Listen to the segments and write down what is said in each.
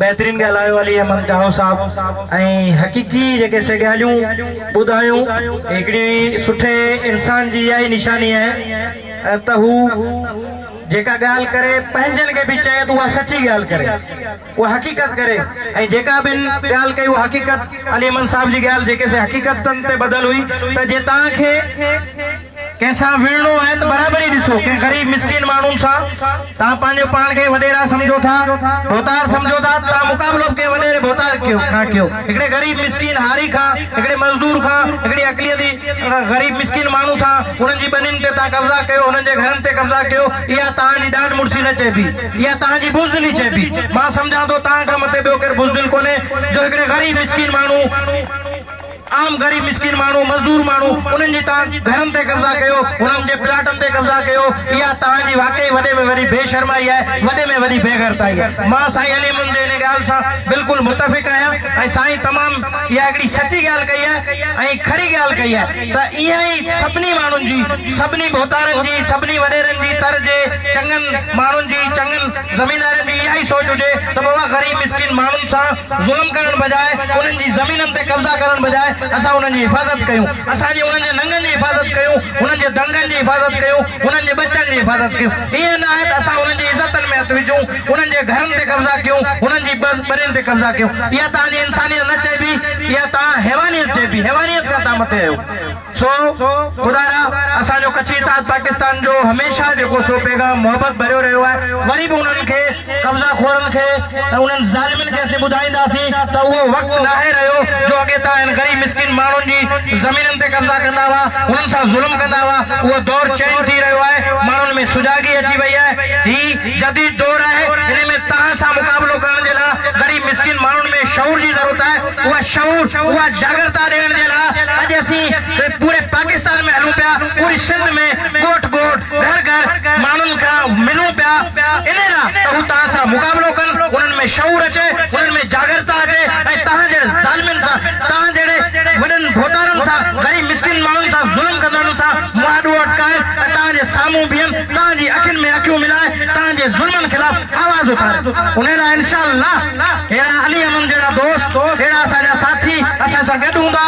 बेहतरीन ॻाल्हायो अली अहमद गाहो साहब ऐं हक़ीक़ी जेके से ॻाल्हियूं ॿुधायूं हिकिड़ी सुठे इंसान जी इहा ई निशानी आहे त हू जेका ॻाल्हि करे पंहिंजनि खे बि चए त उहा सची ॻाल्हि करे, उहा हक़ीक़त करे। ऐं जेका ॿिन ॻाल्हि कई उहा हक़ीक़त अली अहमद साहब जी ॻाल्हि जेके से हक़ीक़तनि ते बदल हुई त जे तव्हांखे कैसा विरणो है तो बराबरी दिसो के गरीब मिस्किन मानून सा ता पांजो पान के वडेरा समझो था, भोतार समझो था, ता मुकाबलो के वडेरे भोतार क्यों खा क्यों एकड़े गरीब मिस्किन हारी खा, एकड़े मजदूर खा, एकड़े अकलियती गरीब मिस्किन मानू था उनन जी बनिन ते ता कब्जा कयो, उनन जे घरन ते कब्जा कयो। या ता जी डांड मुर्सी न चेबी, या ता जी बुजदिली चेबी। मां समझा तो ता का मते बियो के बुजदिल कोने जो एकड़े गरीब मिस्किन मानू आम गरीब मिस्किन मानू मजदूर मानू उनन जी ता घरन ते कब्जा कयो, उनन जे प्लाटन ते कब्जा कयो। या ता जी वाकई वडे में वडी बेशर्माई है, वडे में वडी बेगरताई है। मां साईं अली अहमद जे इन गाल सा बिल्कुल मुत्तफिक आया ऐं साईं तमाम या एकड़ी सच्ची गाल कही है ऐं खरी गाल कही है त इहा ही सबनी मानुन जी, सबनी भोतारन जी, सबनी वडेरन जी तर जे चंगन मानुन जी, चंगन जमींदारन जी इहा ही सोच हुजे त बाबा गरीब मिस्किन मानुन सा जुल्म करण बजाय उनन जी जमीनन ते कब्जा करण बजाय असा उनन जी हिफाजत कयूं, असा जी उनन जे नंगन जी हिफाजत कयूं, उनन जे दंगन जी हिफाजत कयूं, उनन जे बच्चन जी हिफाजत कयूं। ये ना है असा उनन जी इज्जतन में हथ विझूं, उनन जे घरन ते कब्जा कयूं, उनन जी बरिन ते कब्जा कयूं। या ता जी इंसानियत न चेबी, या ता हैवानियत चेबी, हैवानियत का ता मते आयो। सो खुदारा असा जो कच्ची ताज पाकिस्तान जो हमेशा जेको सो पैगाम मोहब्बत भरियो रहियो है, वरी भी उनन के कब्जा खोरन के उनन जालिमन के असे बुधाईंदासी त वो वक्त ना है रहियो जो अगे ता इन गरीब मिस्किन मानुन जी जमीनन ते कब्जा कंदा हुआ, उनन सा जुल्म कंदा हुआ। वो दौर चेंज थी रहियो है, मानुन में सुजागी अची वई है। ही जदीद दौर है, इन में तहां सा मुकाबलो करण जे लाइ गरीब मिस्किन मानुन में शऊर जी जरूरत है। वो शऊर, वो जागरता देण जे लाइ अज असी पूरे पाकिस्तान में हलूं पिया, पूरी सिंध में गोट गोट घर घर मानुन का मिलूं पिया। इन लाइ त हू तहां सा मुकाबलो कन, उनन में शऊर अचे, उनन में जागरता अचे ऐं तहां जे ज़ालिमन सा, तहां जड़े वडन भोतारन सा, गरीब मिस्किन मानुन सा जुल्म कंदड़न सा मुआदो अटकाए, तहां जे सामू बिहन, तहां जी अखिन में अखियूं मिलाए, तहां जे जुल्मन खिलाफ आवाज उठाए। उन लाइ इंशाअल्लाह हेड़ा अली अहमद जड़ा दोस्त, हेड़ा असांजा साथी असां सां गॾु हूंदा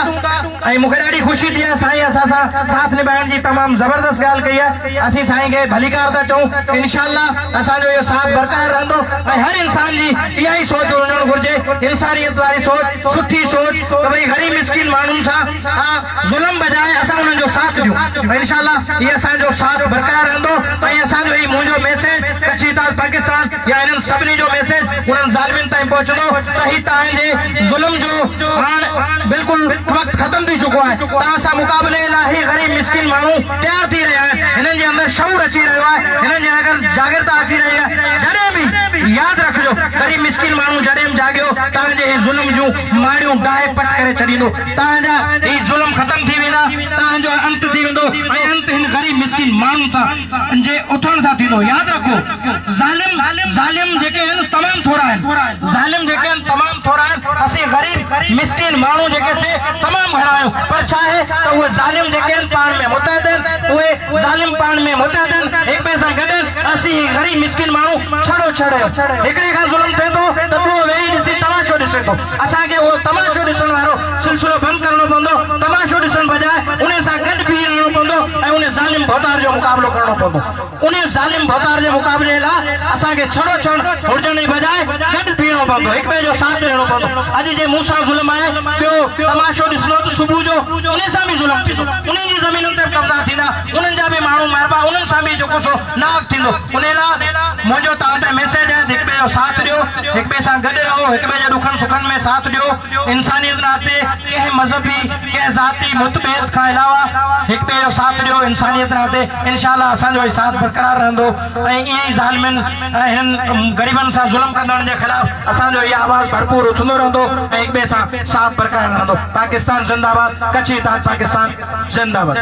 ऐं मूंखे ॾाढी ख़ुशी थी आहे साईं असां सां साथ निभाइण जी तमामु ज़बरदस्त ॻाल्हि कई आहे। असीं साईं खे भलीकार था चऊं, इंशाअल्लाह असांजो इहो साथ बरक़रार रहंदो ऐं हर इंसान जी इहा ई सोच हुजणु घुरिजे, इंसानियत वारी सोच, सुठी सोच त भई गरीब मिस्किन माण्हुनि सां ज़ुल्म बजाए असां उन्हनि जो साथ ॾियूं। इंशाअल्लाह इहो असांजो साथ बरक़रार रहंदो ऐं असांजो ही मुंहिंजो मैसेज कच्ची ताज पाकिस्तान या इन्हनि सभिनी जो मैसेज उन्हनि ज़ालिमनि ताईं पहुचंदो त ही तव्हांजे ज़ुल्म जो हाणे बिल्कुलु वक़्तु ख़तम थी चुको आहे। तव्हां सां मुक़ाबले लाइ गरीब मिस्किन माण्हू तयारु थी रहिया आहिनि, हिननि जे अंदरि शऊर अची रहियो आहे, हिननि जे अंदरि जागरता अची रही आहे। जॾहिं बि यादि रखिजो गरीब मिस्किन माण्हू जॾहिं बि जाॻियो तव्हांजे ही ज़ुल्म जूं माड़ियूं दाहे पट करे छॾींदो, तव्हांजा ही ज़ुल्म ख़तम थी वेंदा, तव्हांजो अंत थी वेंदो ऐं अंत हिन गरीब मिस्किन माण्हुनि सां जे उथण सां थींदो। यादि रखो ज़ालिम जेके आहिनि तमामु थोरा आहिनि, ज़ालिम जेके आहिनि तमामु थोरा आहिनि, असीं गरीब मिस्किन माण्हू जेके से तमामु घणा आहियूं। पर छा आहे त उहे ज़ालिम जेके आहिनि पाण में मुतहद आहिनि, उहे ज़ालिम पाण में मुतहद आहिनि, हिक ॿिए सां गॾु आहिनि। असीं गरीब मिस्किन माण्हू छड़ो हिकिड़े खां ज़ुल्म थिए थो त ॿियो वेही ॾिसी तमाशो ॾिसे थो। असांखे उहो तमाशो ॾिसण वारो सिलसिलो बंदि करणो पवंदो, तमाशो ॾिसण बजाए उन सां गॾु बीह रहणो पवंदो ऐं उन ज़ालिम भोतार जो मुक़ाबलो करणो पवंदो। उन ज़ालिम भोतार जे मुक़ाबले लाइ असांखे छड़ो छड़ हुजण जी बजाए गॾु बीहणो पवंदो, हिक ॿिए जो साथ ॾियणो पवंदो। अॼु जे मूं सां ज़ुल्म आहे, ॿियो तमाशो ॾिसंदो त सुबुह जो उन सां बि ज़ुल्म थींदो, उन्हनि जी ज़मीनुनि ते कब्ज़ा थींदा, उन्हनि जा बि माण्हू महिरबा, उन्हनि सां बि जेको सो नाक थींदो। उन लाइ मुंहिंजो तव्हां ते मैसेज आहे, हिक ॿिए जो साथ ॾियो, हिक ॿिए सां गॾु रहो, हिक ॿिए जे दुखनि सुखनि में साथ ॾियो। इंसानियत नाते कंहिं मज़हबी कंहिं ज़ाती मुतबेद खां अलावा हिक ॿिए जो साथ ॾियो। इंसानियत नाते इंशाअल्लाह असांजो ही साथ बरक़रार रहंदो ऐं ईअं ई ज़ालिमनि ऐं हिननि ग़रीबनि सां ज़ुल्म कंदड़नि जे ख़िलाफ़ असांजो इहा आवाज़ भरपूर उथंदो रहंदो ऐं हिक ॿिए सां साथ बरक़रार रहंदो। पाकिस्तान ज़िंदाबाद, कच्ची ताज पाकिस्तान ज़िंदाबाद।